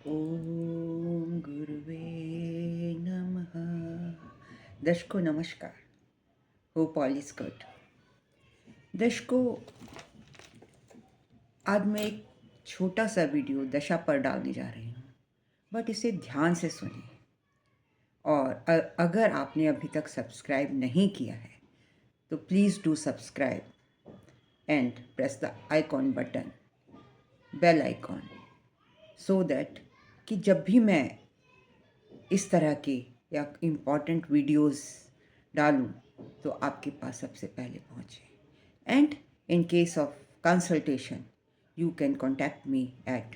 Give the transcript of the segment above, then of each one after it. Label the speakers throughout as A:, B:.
A: ओम गुरुवे नमः। दर्शकों नमस्कार। Hope all is good. दर्शकों, आज मैं एक छोटा सा वीडियो दशा पर डालने जा रही हूँ, बट इसे ध्यान से सुनिए। और अगर आपने अभी तक सब्सक्राइब नहीं किया है तो please do subscribe and press the icon button, bell icon, so that कि जब भी मैं इस तरह के या इम्पॉर्टेंट वीडियोस डालूं तो आपके पास सबसे पहले पहुंचे। And in case of consultation you can contact me at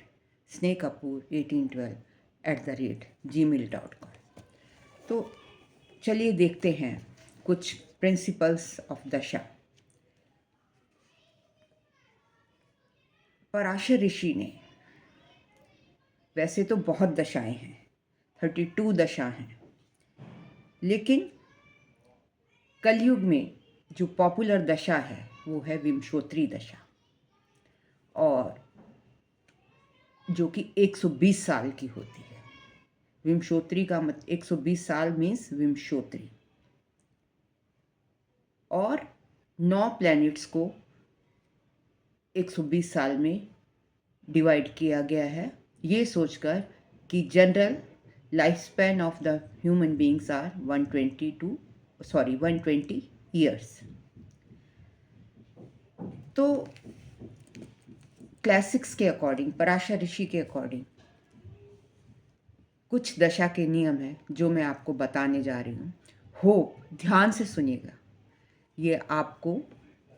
A: snakekapoor1812@gmail.com। तो चलिए देखते हैं कुछ प्रिंसिपल्स ऑफ दशा। पराशर ऋषि ने, वैसे तो बहुत दशाएं हैं, 32 दशा हैं, लेकिन कलयुग में जो पॉपुलर दशा है वो है विमशोत्री दशा, और जो कि 120 साल की होती है। विमशोत्री का 120 साल मीन्स विमशोत्री। और 9 प्लैनेट्स को 120 साल में डिवाइड किया गया है, ये सोचकर कि general life span of the human beings are 120 years. तो क्लासिक्स के अकॉर्डिंग, पराशर ऋषि के अकॉर्डिंग कुछ दशा के नियम हैं जो मैं आपको बताने जा रही हूँ। होप ध्यान से सुनिएगा, ये आपको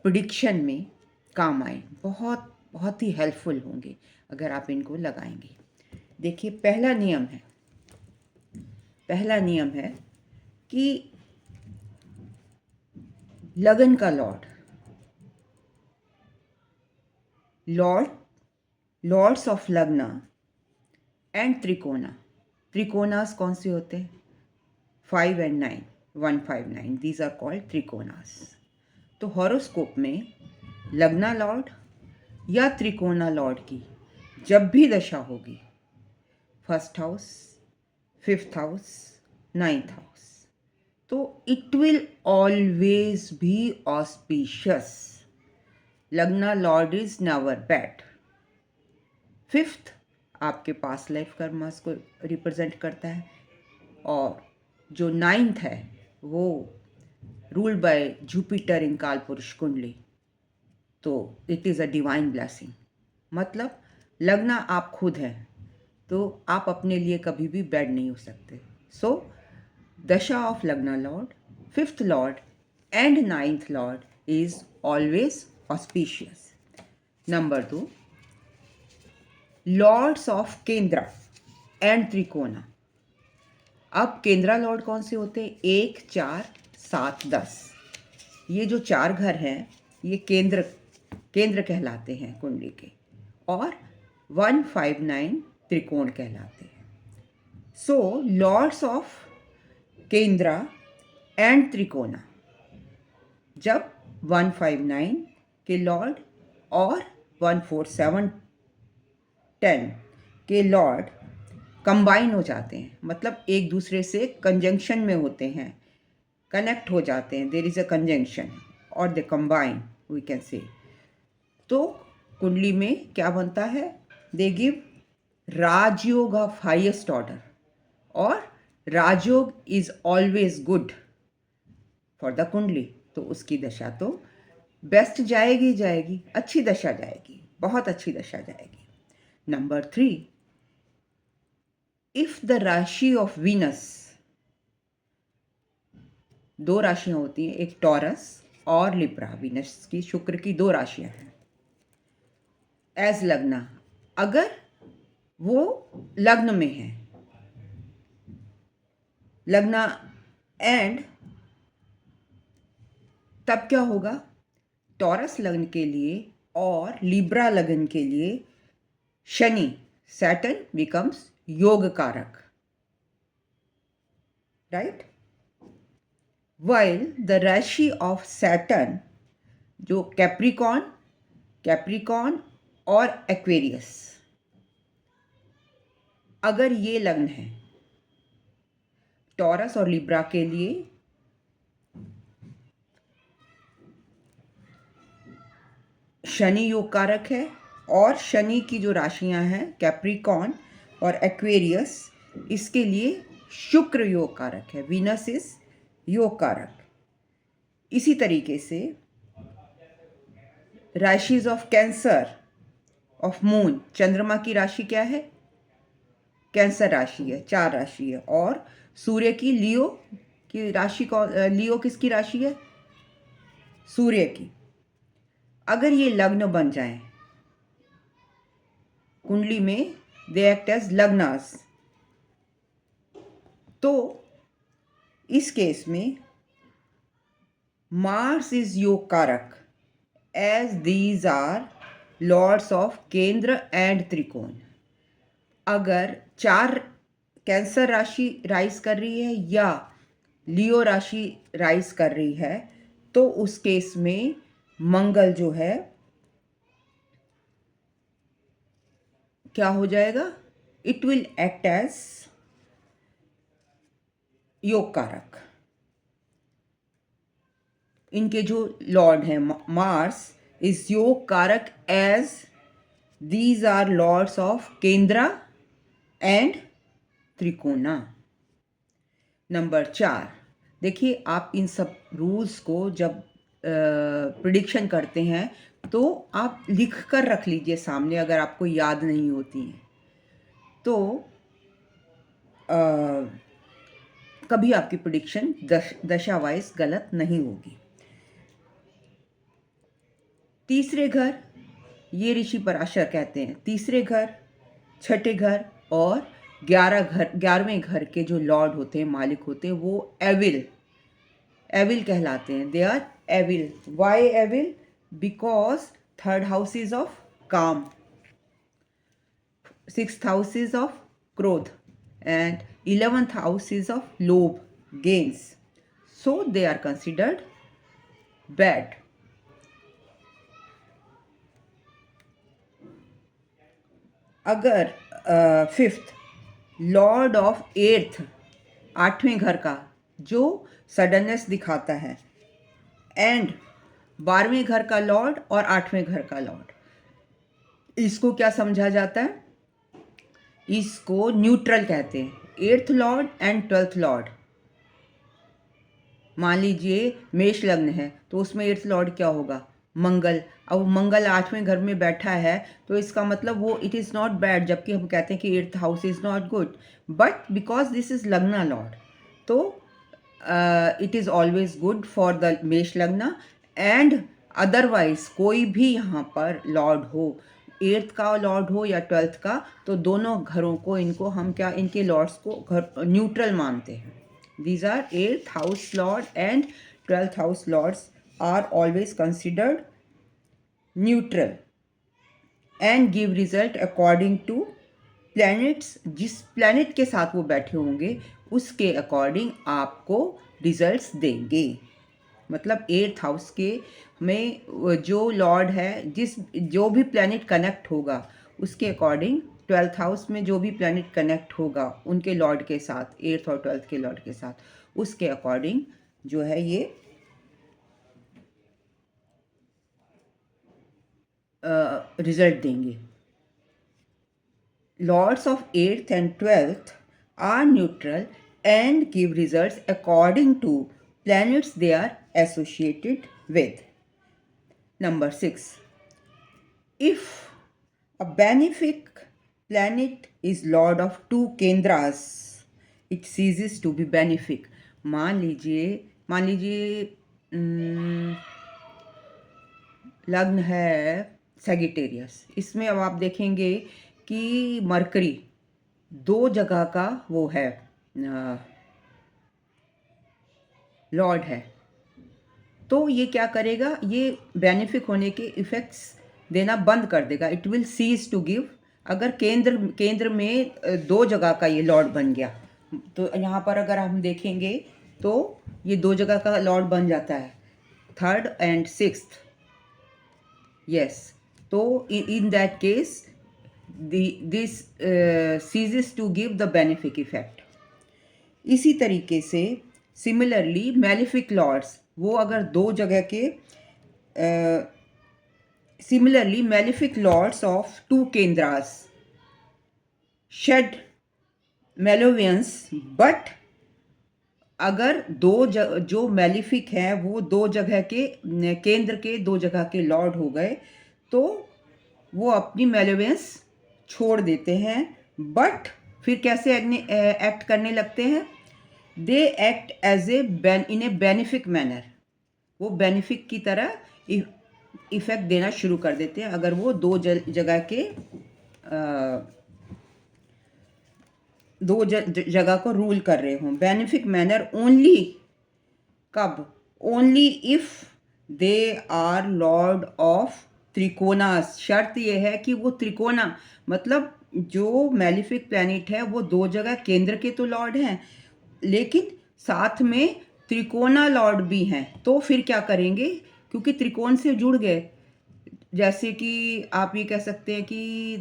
A: प्रिडिक्शन में काम आए, बहुत बहुत ही हेल्पफुल होंगे अगर आप इनको लगाएंगे। देखिए, पहला नियम है कि लगन का लॉर्ड्स ऑफ लग्ना एंड त्रिकोणास कौन से होते हैं? 5 and 9, 159, these are called त्रिकोणास। तो हॉरोस्कोप में लग्ना लॉर्ड या त्रिकोणा लॉर्ड की जब भी दशा होगी, 1st house, 5th house, 9th house, तो it will always be auspicious. Lagna lord is never bad. 5th आपके पास लाइफ कर्मास को रिप्रेजेंट करता है, और जो 9th है वो ruled by Jupiter in Kalapurusha kundli, तो it is a divine blessing. मतलब लगना आप खुद हैं तो आप अपने लिए कभी भी बैड नहीं हो सकते। सो dasha of lagna lord, 5th lord and 9th lord is always auspicious. Number 2, lords of kendra and trikona. अब केंद्रा लॉर्ड कौन से होते हैं? 1, 4, 7, 10। ये जो 4 घर हैं ये केंद्र कहलाते हैं कुंडली के, और 159 त्रिकोण कहलाते हैं। सो लॉर्ड्स ऑफ केंद्रा एंड त्रिकोणा, जब 159 के लॉर्ड और 147, 10 के लॉर्ड कंबाइन हो जाते हैं, मतलब एक दूसरे से कंजंक्शन में होते हैं, कनेक्ट हो जाते हैं, देयर इज अ कंजंक्शन और they combine, we can say, तो कुंडली में क्या बनता है? They give rajyoga of highest order, और rajyoga is always good for the kundli. तो उसकी दशा तो बेस्ट जाएगी, अच्छी दशा जाएगी, बहुत अच्छी दशा जाएगी। नंबर 3, इफ द राशि ऑफ वीनस, 2 राशियां होती हैं, एक टॉरस और लिब्रा, वीनस की, शुक्र की 2 राशियां हैं एज लग्ना, अगर वो लग्न में है, लग्ना, एंड तब क्या होगा? टॉरस लग्न के लिए और लिब्रा लग्न के लिए शनि, सैटर्न बिकम्स योग कारक, राइट? वाइल द राशि ऑफ सैटर्न, जो कैप्रिकॉन और एक्वेरियस, अगर ये लग्न है टॉरस और लिब्रा के लिए, शनि योग कारक है, और शनि की जो राशियां हैं कैप्रिकॉन और एक्वेरियस, इसके लिए शुक्र योग कारक है, वीनस इज योग कारक। इसी तरीके से राशिज ऑफ कैंसर ऑफ मून, चंद्रमा की राशि क्या है? कैंसर राशि है, 4 राशि है। और सूर्य की लियो की राशि, लियो किसकी राशि है? सूर्य की। अगर ये लग्न बन जाए कुंडली में, दे एक्ट एज लग्नास, तो इस केस में Mars is yoga karaka, as these are lords of kendra and trikon. अगर 4 कैंसर राशि राइज कर रही है या लियो राशि राइज कर रही है, तो उस केस में मंगल जो है क्या हो जाएगा? इट विल एक्ट एज योग कारक। इनके जो लॉर्ड हैं, Mars is yoga karaka, as these are lords of kendra and trikona. Number 4, देखिए आप इन सब रूल्स को जब प्रिडिक्शन करते हैं तो आप लिख कर रख लीजिए सामने, अगर आपको याद नहीं होती हैं तो कभी आपकी प्रिडिक्शन दशा वाइज गलत नहीं होगी। तीसरे घर, ये ऋषि पराशर कहते हैं, तीसरे घर, छठे घर और 11वें घर के जो लॉर्ड होते हैं, मालिक होते हैं, वो एविल कहलाते हैं। They are evil. Why evil? Because third house is of kama, 6th house is of क्रोध, and 11th house is of लोभ, gains. So they are considered bad. अगर 5th लॉर्ड ऑफ 8th, 8वें घर का जो सडननेस दिखाता है, एंड 12वें घर का लॉर्ड और 8वें घर का लॉर्ड, इसको क्या समझा जाता है? इसको न्यूट्रल कहते हैं। 8th Lord and 12th Lord, मान लीजिए मेष लग्न है तो उसमें 8th लॉर्ड क्या होगा? मंगल। अब मंगल 8वें घर में बैठा है तो इसका मतलब वो इट इज़ नॉट बैड, जबकि हम कहते हैं कि 8th house is not good, but because this is लग्ना लॉर्ड, तो it is always good for the मेष लग्ना। एंड अदरवाइज कोई भी यहाँ पर लॉर्ड हो, 8th का लॉर्ड हो या 12th का, तो दोनों घरों को, इनको हम क्या, इनके लॉर्ड्स को घर न्यूट्रल मानते हैं। These are 8th house lord and 12th house lords are always considered neutral and give result according to planets, जिस planet के साथ वो बैठे होंगे उसके according आपको results देंगे। मतलब 8th हाउस के में जो लॉर्ड है, जो भी प्लैनेट कनेक्ट होगा उसके अकॉर्डिंग 12th हाउस में जो भी प्लैनेट कनेक्ट होगा उनके लॉर्ड के साथ, 8th और 12th के लॉर्ड के साथ, उसके अकॉर्डिंग जो है ये रिजल्ट देंगे। Lords of 8th and 12th are neutral and give results according to planets they are associated with. Number 6, if a benefic planet is lord of 2 kendras, it ceases to be benefic. मान लीजिए लग्न है Sagittarius, इसमें अब आप देखेंगे कि mercury 2 जगह का वो है लॉर्ड है, तो ये क्या करेगा? ये बेनिफिक होने के इफेक्ट्स देना बंद कर देगा। It will cease to give. अगर केंद्र में 2 जगह का ये लॉर्ड बन गया, तो यहाँ पर अगर हम देखेंगे तो ये 2 जगह का लॉर्ड बन जाता है, 3rd एंड 6th। यस, तो in that case this ceases to give the benefic effect. इसी तरीके से सिमिलरली मेलिफिक लॉर्ड्स, वो अगर दो जगह के similarly malefic lords of two kendras shed malevolence, but अगर जो मेलिफिक हैं वो दो जगह के केंद्र के दो जगह के लॉर्ड हो गए तो वो अपनी मेलोवियंस छोड़ देते हैं, बट फिर कैसे एक्ट करने लगते हैं? They act as in a benefic manner, वो बेनिफिक की तरह इफेक्ट देना शुरू कर देते हैं अगर वो दो जगह के दो जगह को रूल कर रहे हों। बेनिफिक मैनर ओनली कब? Only if they are lord of trikonas. शर्त यह है कि वो त्रिकोणा, मतलब जो मेलिफिक प्लैनेट है वो दो जगह केंद्र के तो लॉर्ड हैं लेकिन साथ में त्रिकोणा लॉर्ड भी हैं। तो फिर क्या करेंगे? क्योंकि त्रिकोण से जुड़ गए, जैसे कि आप ये कह सकते हैं कि